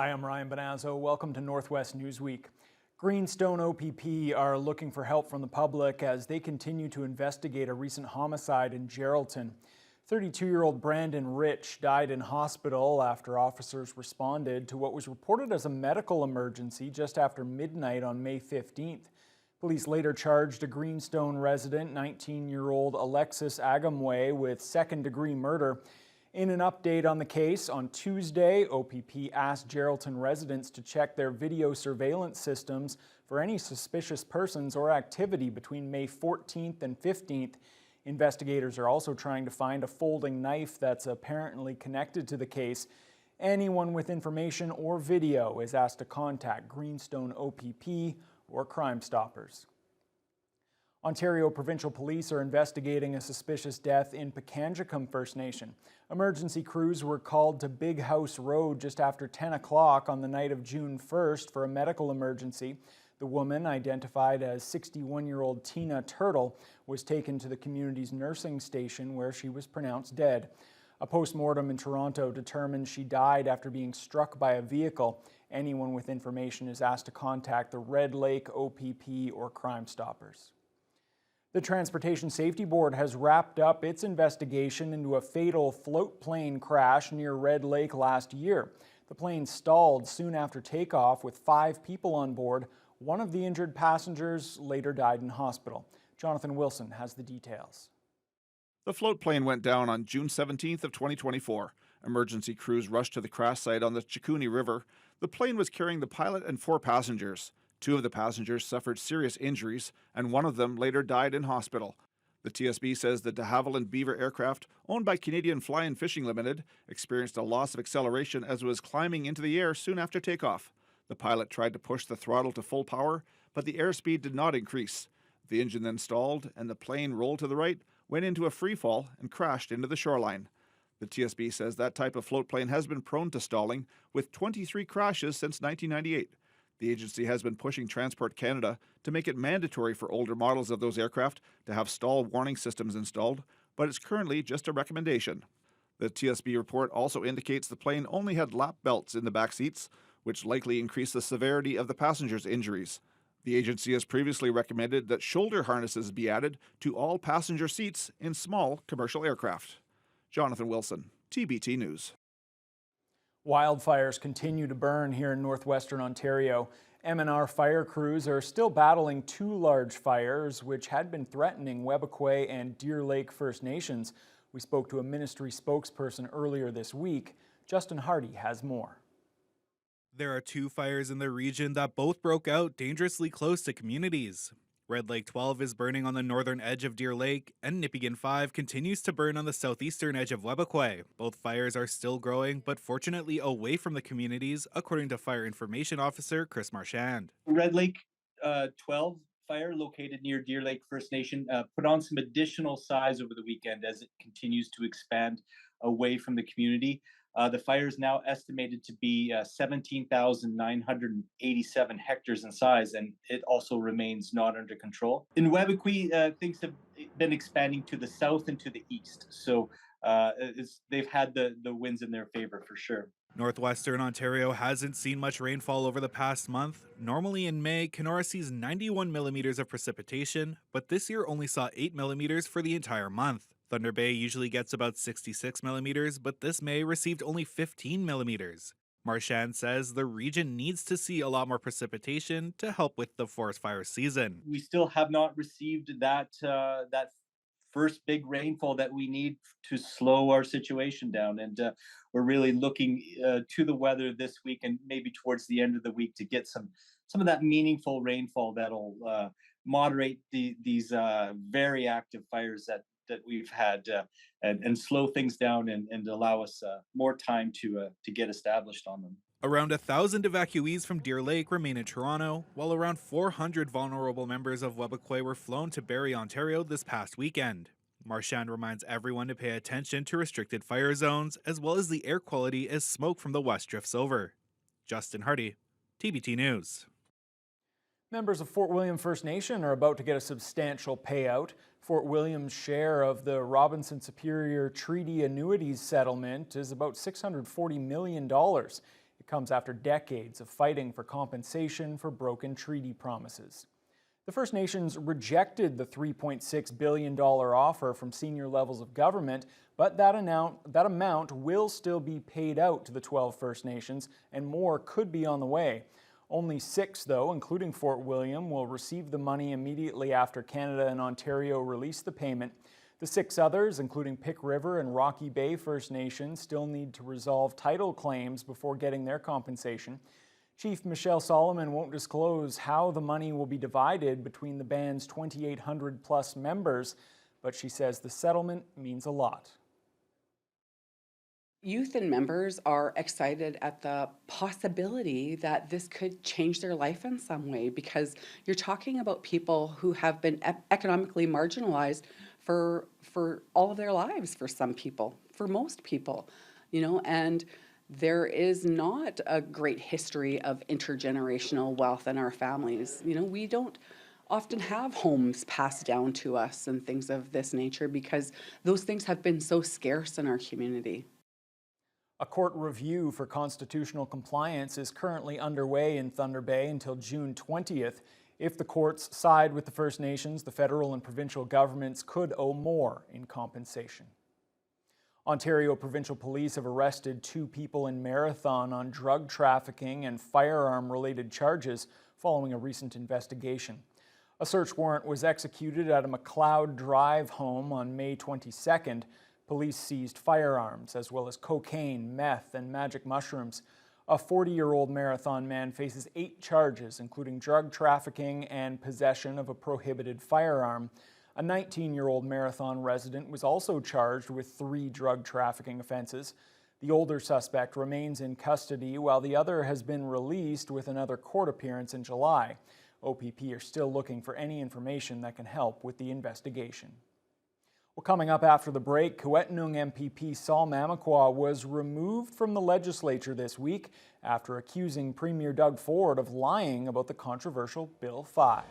Hi, I'm Ryan Bonazzo. Welcome to Northwest Newsweek. Greenstone OPP are looking for help from the public as they continue to investigate a recent homicide in Geraldton. 32-year-old Brandon Rich died in hospital after officers responded to what was reported as a medical emergency just after midnight on May 15th. Police later charged a Greenstone resident, 19-year-old Alexis Agamway, with second-degree murder. In an update on the case, on Tuesday, OPP asked Geraldton residents to check their video surveillance systems for any suspicious persons or activity between May 14th and 15th. Investigators are also trying to find a folding knife that's apparently connected to the case. Anyone with information or video is asked to contact Greenstone OPP or Crime Stoppers. Ontario Provincial Police are investigating a suspicious death in Pikangikum First Nation. Emergency crews were called to Big House Road just after 10 o'clock on the night of June 1st for a medical emergency. The woman, identified as 61-year-old Tina Turtle, was taken to the community's nursing station where she was pronounced dead. A post-mortem in Toronto determined she died after being struck by a vehicle. Anyone with information is asked to contact the Red Lake OPP or Crime Stoppers. The Transportation Safety Board has wrapped up its investigation into a fatal float plane crash near Red Lake last year. The plane stalled soon after takeoff with 5 people on board. One of the injured passengers later died in hospital. Jonathan Wilson has the details. The float plane went down on June 17th of 2024. Emergency crews rushed to the crash site on the Chikuni River. The plane was carrying the pilot and 4 passengers. 2 of the passengers suffered serious injuries, and one of them later died in hospital. The TSB says the de Havilland Beaver aircraft, owned by Canadian Fly and Fishing Limited, experienced a loss of acceleration as it was climbing into the air soon after takeoff. The pilot tried to push the throttle to full power, but the airspeed did not increase. The engine then stalled, and the plane rolled to the right, went into a free fall, and crashed into the shoreline. The TSB says that type of float plane has been prone to stalling, with 23 crashes since 1998. The agency has been pushing Transport Canada to make it mandatory for older models of those aircraft to have stall warning systems installed, but it's currently just a recommendation. The TSB report also indicates the plane only had lap belts in the back seats, which likely increased the severity of the passengers' injuries. The agency has previously recommended that shoulder harnesses be added to all passenger seats in small commercial aircraft. Jonathan Wilson, TBT News. Wildfires continue to burn here in northwestern Ontario. M&R fire crews are still battling 2 large fires which had been threatening Webequie and Deer Lake First Nations. We spoke to a ministry spokesperson earlier this week. Justin Hardy has more. There are 2 fires in the region that both broke out dangerously close to communities. Red Lake 12 is burning on the northern edge of Deer Lake, and Nipigon 5 continues to burn on the southeastern edge of Webequie. Both fires are still growing, but fortunately away from the communities, according to Fire Information Officer Chris Marchand. Red Lake 12 fire located near Deer Lake First Nation put on some additional size over the weekend as it continues to expand away from the community. The fire is now estimated to be 17,987 hectares in size, and it also remains not under control. In Webequie, things have been expanding to the south and to the east, so they've had the winds in their favor for sure. Northwestern Ontario hasn't seen much rainfall over the past month. Normally in May, Kenora sees 91 millimeters of precipitation, but this year only saw 8 millimeters for the entire month. Thunder Bay usually gets about 66 millimeters, but this May received only 15 millimeters. Marchand says the region needs to see a lot more precipitation to help with the forest fire season. We still have not received that first big rainfall that we need to slow our situation down, and we're really looking to the weather this week and maybe towards the end of the week to get some of that meaningful rainfall that'll moderate these very active fires that we've had and slow things down and allow us more time to get established on them. Around 1,000 evacuees from Deer Lake remain in Toronto, while around 400 vulnerable members of Webequie were flown to Barrie, Ontario this past weekend. Marchand reminds everyone to pay attention to restricted fire zones, as well as the air quality as smoke from the west drifts over. Justin Hardy, TBT News. Members of Fort William First Nation are about to get a substantial payout. Fort William's share of the Robinson Superior Treaty Annuities Settlement is about $640 million. It comes after decades of fighting for compensation for broken treaty promises. The First Nations rejected the $3.6 billion offer from senior levels of government, but that amount will still be paid out to the 12 First Nations, and more could be on the way. Only 6, though, including Fort William, will receive the money immediately after Canada and Ontario release the payment. The 6 others, including Pick River and Rocky Bay First Nations, still need to resolve title claims before getting their compensation. Chief Michelle Solomon won't disclose how the money will be divided between the band's 2,800 plus members, but she says the settlement means a lot. Youth and members are excited at the possibility that this could change their life in some way, because you're talking about people who have been economically marginalized for all of their lives, for some people, for most people, and there is not a great history of intergenerational wealth in our families. We don't often have homes passed down to us and things of this nature because those things have been so scarce in our community. A court review for constitutional compliance is currently underway in Thunder Bay until June 20th. If the courts side with the First Nations, the federal and provincial governments could owe more in compensation. Ontario Provincial Police have arrested 2 people in Marathon on drug trafficking and firearm-related charges following a recent investigation. A search warrant was executed at a McLeod Drive home on May 22nd. Police seized firearms as well as cocaine, meth, and magic mushrooms. A 40-year-old Marathon man faces 8 charges, including drug trafficking and possession of a prohibited firearm. A 19-year-old Marathon resident was also charged with 3 drug trafficking offenses. The older suspect remains in custody, while the other has been released with another court appearance in July. OPP are still looking for any information that can help with the investigation. Well, coming up after the break, Kiiwetinoong MPP Saul Mamakwa was removed from the legislature this week after accusing Premier Doug Ford of lying about the controversial Bill 5.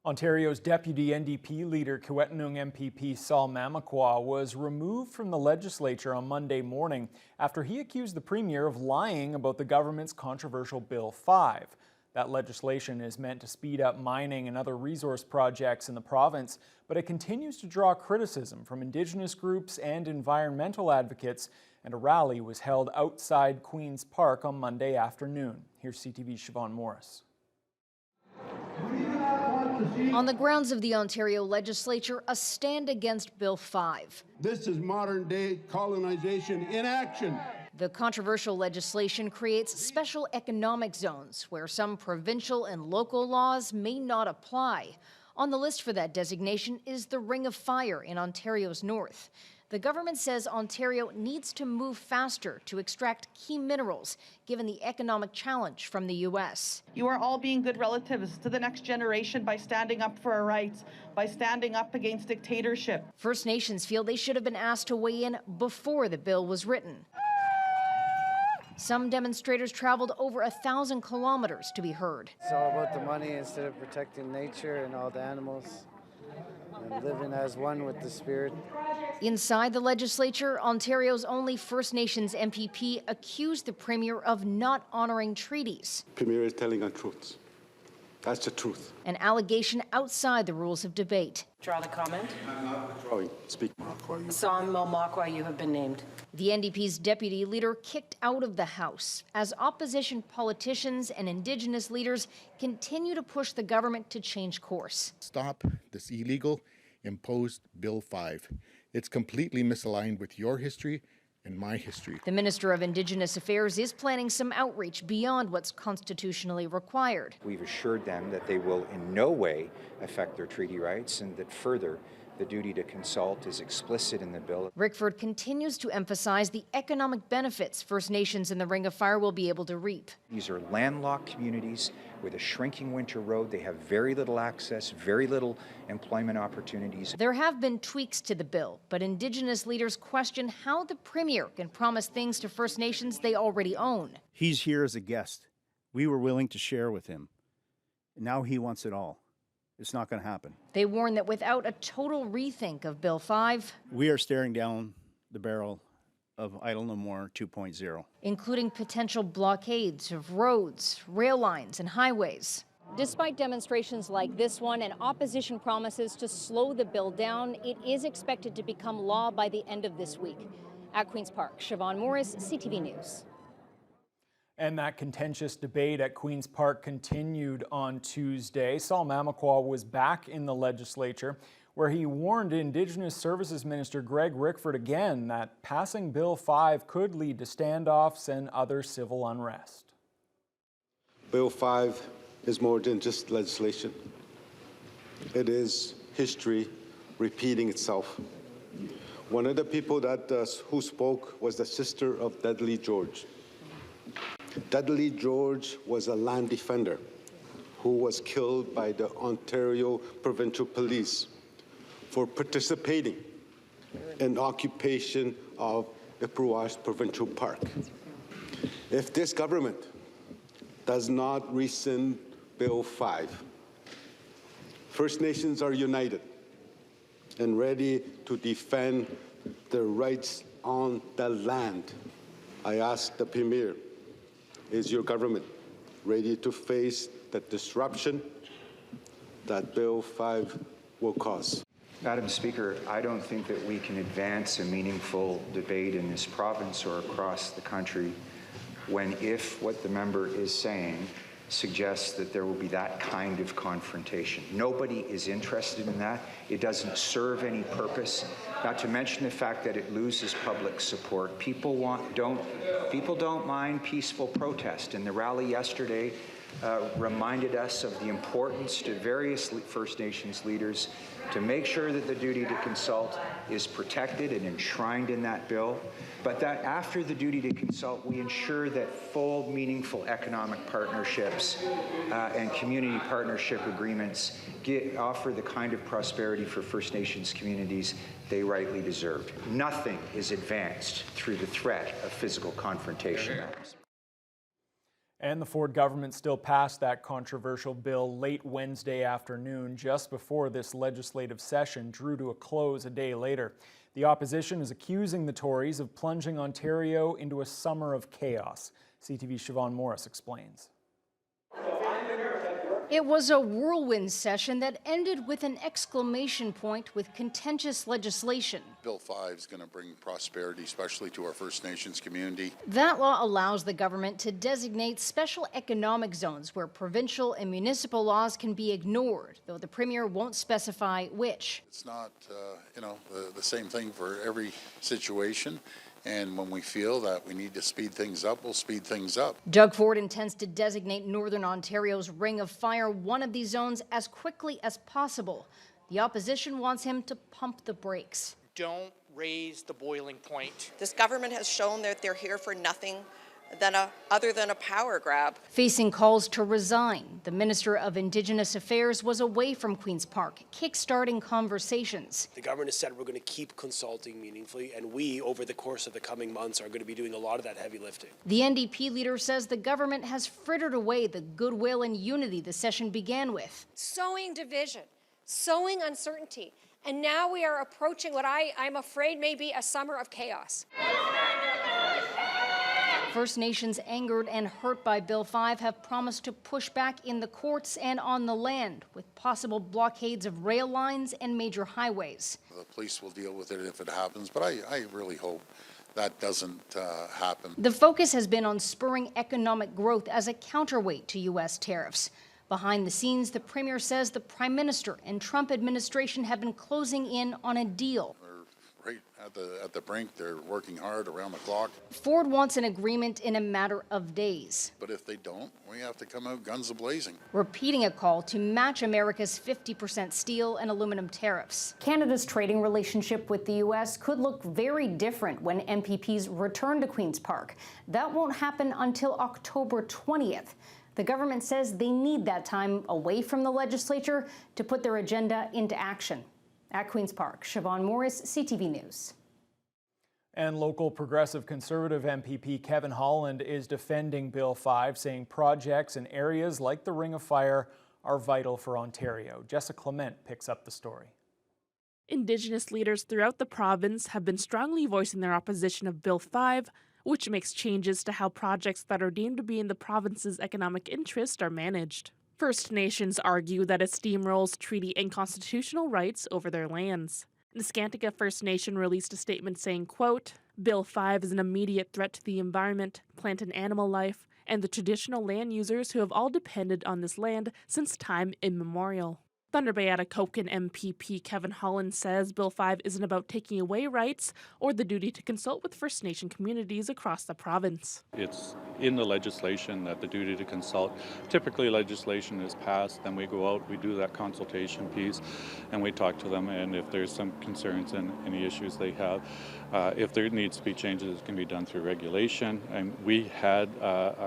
Ontario's deputy NDP leader, Kiiwetinoong MPP Saul Mamakwa, was removed from the legislature on Monday morning after he accused the premier of lying about the government's controversial Bill 5. That legislation is meant to speed up mining and other resource projects in the province, but it continues to draw criticism from Indigenous groups and environmental advocates, and a rally was held outside Queen's Park on Monday afternoon. Here's CTV's Siobhan Morris. On the grounds of the Ontario legislature, a stand against Bill 5. This is modern-day colonization in action. The controversial legislation creates special economic zones where some provincial and local laws may not apply. On the list for that designation is the Ring of Fire in Ontario's north. The government says Ontario needs to move faster to extract key minerals, given the economic challenge from the U.S. You are all being good relatives to the next generation by standing up for our rights, by standing up against dictatorship. First Nations feel they should have been asked to weigh in before the bill was written. Some demonstrators traveled over 1,000 kilometers to be heard. It's all about the money instead of protecting nature and all the animals and living as one with the spirit. Inside the legislature, Ontario's only First Nations MPP accused the Premier of not honoring treaties. Premier is telling untruths. That's the truth. An allegation outside the rules of debate. Draw the comment. I'm not withdrawing. Speak. Sam Malmakwa, you have been named. The NDP's deputy leader kicked out of the House as opposition politicians and Indigenous leaders continue to push the government to change course. Stop this illegal imposed Bill 5. It's completely misaligned with your history and my history. The Minister of Indigenous Affairs is planning some outreach beyond what's constitutionally required. We've assured them that they will in no way affect their treaty rights and that further, the duty to consult is explicit in the bill. Rickford continues to emphasize the economic benefits First Nations in the Ring of Fire will be able to reap. These are landlocked communities with a shrinking winter road. They have very little access, very little employment opportunities. There have been tweaks to the bill, but Indigenous leaders question how the Premier can promise things to First Nations they already own. He's here as a guest. We were willing to share with him. Now he wants it all. It's not going to happen. They warn that without a total rethink of Bill 5, we are staring down the barrel of Idle No More 2.0. Including potential blockades of roads, rail lines, and highways. Despite demonstrations like this one and opposition promises to slow the bill down, it is expected to become law by the end of this week. At Queen's Park, Siobhan Morris, CTV News. And that contentious debate at Queen's Park continued on Tuesday. Saul Mamakwa was back in the legislature, where he warned Indigenous Services Minister Greg Rickford again that passing Bill 5 could lead to standoffs and other civil unrest. Bill 5 is more than just legislation. It is history repeating itself. One of the people who spoke was the sister of Dudley George. Dudley George was a land defender who was killed by the Ontario Provincial Police for participating in occupation of Ipruash Provincial Park. If this government does not rescind Bill 5, First Nations are united and ready to defend their rights on the land. I ask the Premier, is your government ready to face the disruption that Bill 5 will cause? Madam Speaker, I don't think that we can advance a meaningful debate in this province or across the country when if what the member is saying suggests that there will be that kind of confrontation. Nobody is interested in that. It doesn't serve any purpose, not to mention the fact that it loses public support. People don't mind peaceful protest, and the rally yesterday reminded us of the importance to various First Nations leaders to make sure that the duty to consult is protected and enshrined in that bill, but that after the duty to consult, we ensure that full, meaningful economic partnerships and community partnership agreements offer the kind of prosperity for First Nations communities they rightly deserve. Nothing is advanced through the threat of physical confrontation. And the Ford government still passed that controversial bill late Wednesday afternoon, just before this legislative session drew to a close a day later. The opposition is accusing the Tories of plunging Ontario into a summer of chaos. CTV's Siobhan Morris explains. It was a whirlwind session that ended with an exclamation point with contentious legislation. Bill 5 is going to bring prosperity, especially to our First Nations community. That law allows the government to designate special economic zones where provincial and municipal laws can be ignored, though the Premier won't specify which. It's not, the same thing for every situation. And when we feel that we need to speed things up, we'll speed things up. Doug Ford intends to designate Northern Ontario's Ring of Fire one of these zones as quickly as possible. The opposition wants him to pump the brakes. Don't raise the boiling point. This government has shown that they're here for nothing other than a power grab. Facing calls to resign, the Minister of Indigenous Affairs was away from Queen's Park, kick-starting conversations. The government has said we're going to keep consulting meaningfully, and we, over the course of the coming months, are going to be doing a lot of that heavy lifting. The NDP leader says the government has frittered away the goodwill and unity the session began with. Sowing division, sowing uncertainty, and now we are approaching what I'm afraid may be a summer of chaos. First Nations angered and hurt by Bill 5 have promised to push back in the courts and on the land with possible blockades of rail lines and major highways. The police will deal with it if it happens, but I really hope that doesn't happen. The focus has been on spurring economic growth as a counterweight to U.S. tariffs. Behind the scenes, the Premier says the Prime Minister and Trump administration have been closing in on a deal. Right at the brink, they're working hard around the clock. Ford wants an agreement in a matter of days. But if they don't, we have to come out guns a-blazing. Repeating a call to match America's 50% steel and aluminum tariffs. Canada's trading relationship with the U.S. could look very different when MPPs return to Queen's Park. That won't happen until October 20th. The government says they need that time away from the legislature to put their agenda into action. At Queen's Park, Siobhan Morris, CTV News. And local Progressive Conservative MPP Kevin Holland is defending Bill 5, saying projects in areas like the Ring of Fire are vital for Ontario. Jessica Clement picks up the story. Indigenous leaders throughout the province have been strongly voicing their opposition of Bill 5, which makes changes to how projects that are deemed to be in the province's economic interest are managed. First Nations argue that it steamrolls treaty and constitutional rights over their lands. The Scantica First Nation released a statement saying, quote, Bill 5 is an immediate threat to the environment, plant and animal life, and the traditional land users who have all depended on this land since time immemorial. Thunder Bay Atikokan MPP Kevin Holland says Bill 5 isn't about taking away rights or the duty to consult with First Nation communities across the province. It's in the legislation that the duty to consult. Typically legislation is passed, then we go out, we do that consultation piece, and we talk to them, and if there's some concerns and any issues they have, if there needs to be changes, it can be done through regulation. And we had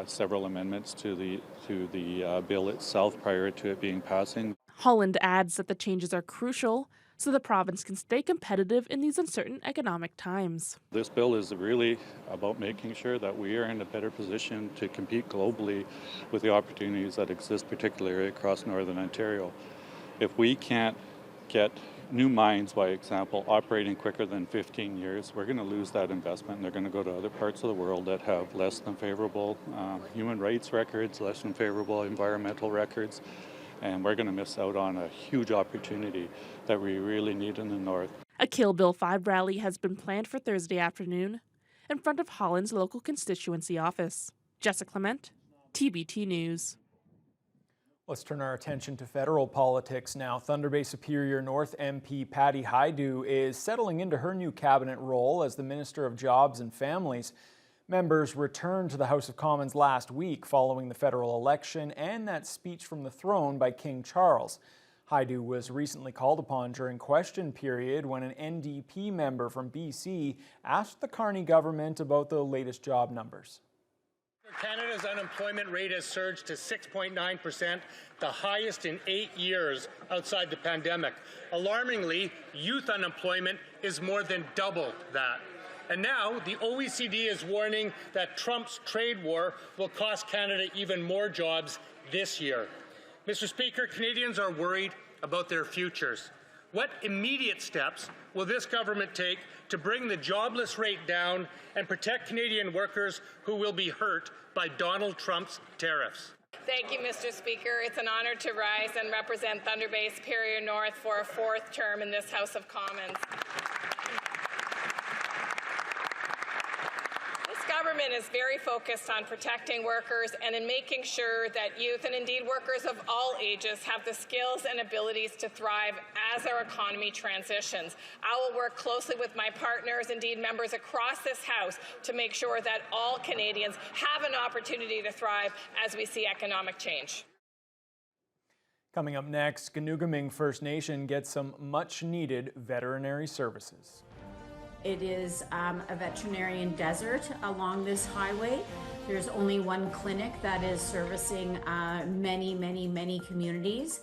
several amendments to the bill itself prior to it being passing. Holland adds that the changes are crucial so the province can stay competitive in these uncertain economic times. This bill is really about making sure that we are in a better position to compete globally with the opportunities that exist, particularly across Northern Ontario. If we can't get new mines, by example, operating quicker than 15 years, we're going to lose that investment, and they're going to go to other parts of the world that have less than favorable human rights records, less than favorable environmental records. And we're going to miss out on a huge opportunity that we really need in the north. A Kill Bill 5 rally has been planned for Thursday afternoon in front of Holland's local constituency office. Jessica Clement, TBT News. Let's turn our attention to federal politics now. Thunder Bay Superior North MP Patty Hajdu is settling into her new cabinet role as the Minister of Jobs and Families. Members returned to the House of Commons last week following the federal election and that speech from the throne by King Charles. Hajdu was recently called upon during question period when an NDP member from BC asked the Carney government about the latest job numbers. Canada's unemployment rate has surged to 6.9%, the highest in 8 years outside the pandemic. Alarmingly, youth unemployment is more than double that. And now the OECD is warning that Trump's trade war will cost Canada even more jobs this year. Mr. Speaker, Canadians are worried about their futures. What immediate steps will this government take to bring the jobless rate down and protect Canadian workers who will be hurt by Donald Trump's tariffs? Thank you, Mr. Speaker. It's an honor to rise and represent Thunder Bay Superior North for a fourth term in this House of Commons. This government is very focused on protecting workers and in making sure that youth and indeed workers of all ages have the skills and abilities to thrive as our economy transitions. I will work closely with my partners, indeed members across this House, to make sure that all Canadians have an opportunity to thrive as we see economic change. Coming up next, Ganoogaming First Nation gets some much-needed veterinary services. It is a veterinarian desert along this highway. There's only one clinic that is servicing many communities.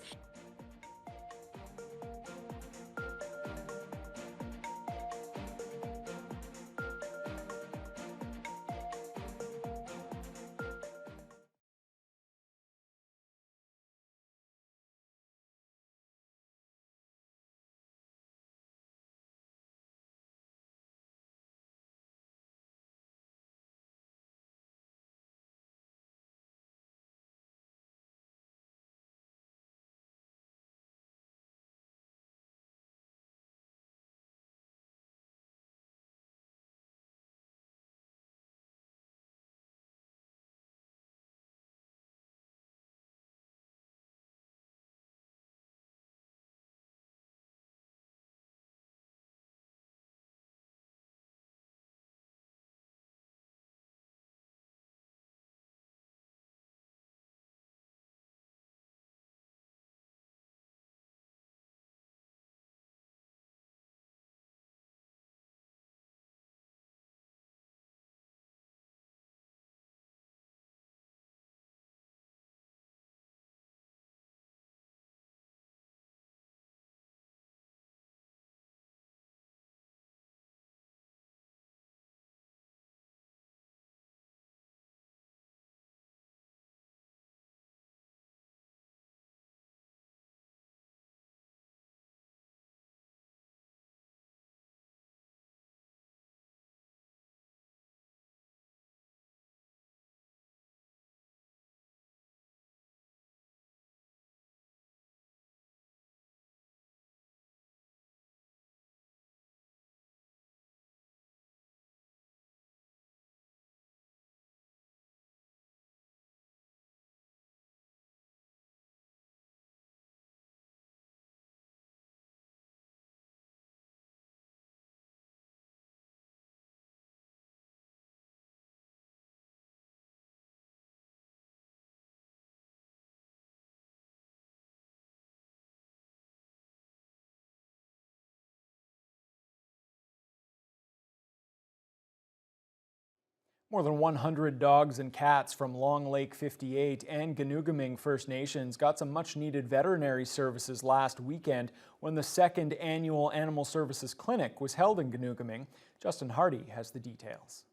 More than 100 dogs and cats from Long Lake 58 and Ganoogaming First Nations got some much-needed veterinary services last weekend when the second annual Animal Services Clinic was held in Ganoogaming. Justin Hardy has the details.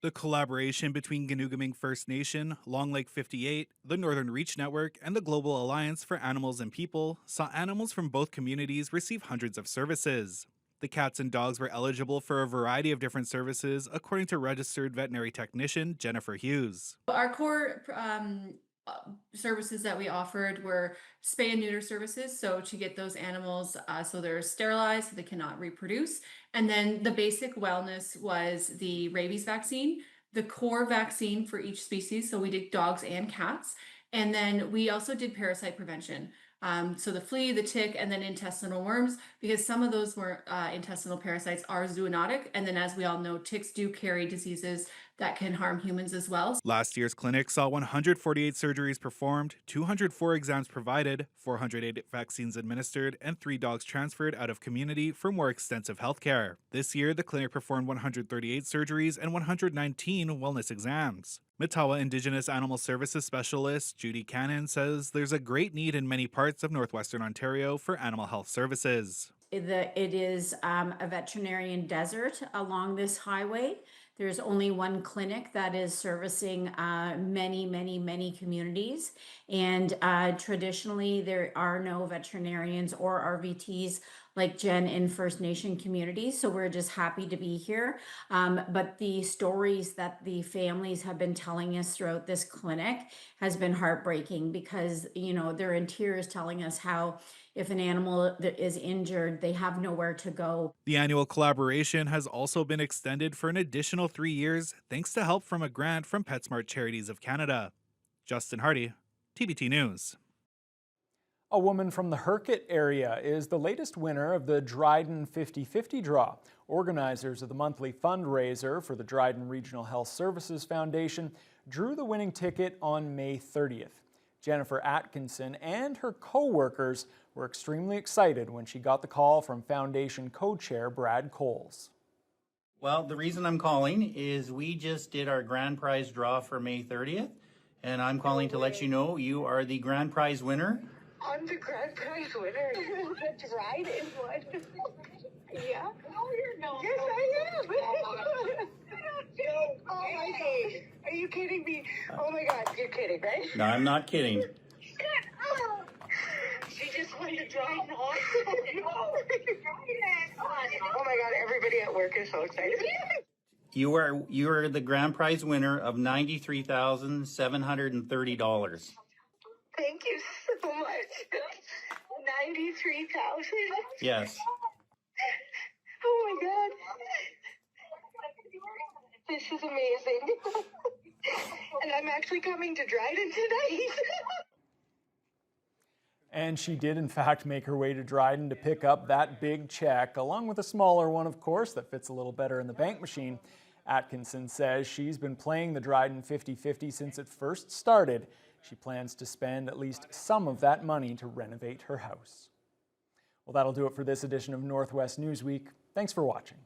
The collaboration between Ganoogaming First Nation, Long Lake 58, the Northern Reach Network, and the Global Alliance for Animals and People saw animals from both communities receive hundreds of services. The cats and dogs were eligible for a variety of different services, according to registered veterinary technician Jennifer Hughes. Our core services that we offered were spay and neuter services, so to get those animals so they're sterilized so they cannot reproduce. And then the basic wellness was the rabies vaccine, the core vaccine for each species, so we did dogs and cats. And then we also did parasite prevention. So the flea, the tick, and then intestinal worms, because some of those intestinal parasites are zoonotic. And then as we all know, ticks do carry diseases that can harm humans as well. Last year's clinic saw 148 surgeries performed, 204 exams provided, 408 vaccines administered, and 3 dogs transferred out of community for more extensive health care. This year, the clinic performed 138 surgeries and 119 wellness exams. Matawa Indigenous Animal Services Specialist Judy Cannon says there's a great need in many parts of northwestern Ontario for animal health services. It is a veterinarian desert along this highway. There's only one clinic that is servicing many communities. And traditionally, there are no veterinarians or RVTs like Jen in First Nation communities. So we're just happy to be here. But the stories that the families have been telling us throughout this clinic has been heartbreaking because, you know, they're in tears telling us how if an animal that is injured, they have nowhere to go. The annual collaboration has also been extended for an additional 3 years thanks to help from a grant from PetSmart Charities of Canada. Justin Hardy, TBT News. A woman from the Herkett area is the latest winner of the Dryden 50/50 draw. Organizers of the monthly fundraiser for the Dryden Regional Health Services Foundation drew the winning ticket on May 30th. Jennifer Atkinson and her co-workers were extremely excited when she got the call from Foundation co-chair Brad Coles. Well, the reason I'm calling is we just did our grand prize draw for May 30th, and I'm calling to let you know you are the grand prize winner. I'm the grand prize winner. The Dryden one. Yeah? No, you're not. Yes, I am. Oh my God. Are you kidding me? Oh my God, you're kidding, right? No, I'm not kidding. She just won the Dryden Hospital. Oh my God, everybody at work is so excited. You are the grand prize winner of $93,730. Thank you so much. 93,000. Yes. Oh my God. This is amazing. And I'm actually coming to Dryden tonight. And she did in fact make her way to Dryden to pick up that big check, along with a smaller one, of course, that fits a little better in the bank machine. Atkinson says she's been playing the Dryden 50/50 since it first started. She plans to spend at least some of that money to renovate her house. Well, that'll do it for this edition of Northwest Newsweek. Thanks for watching.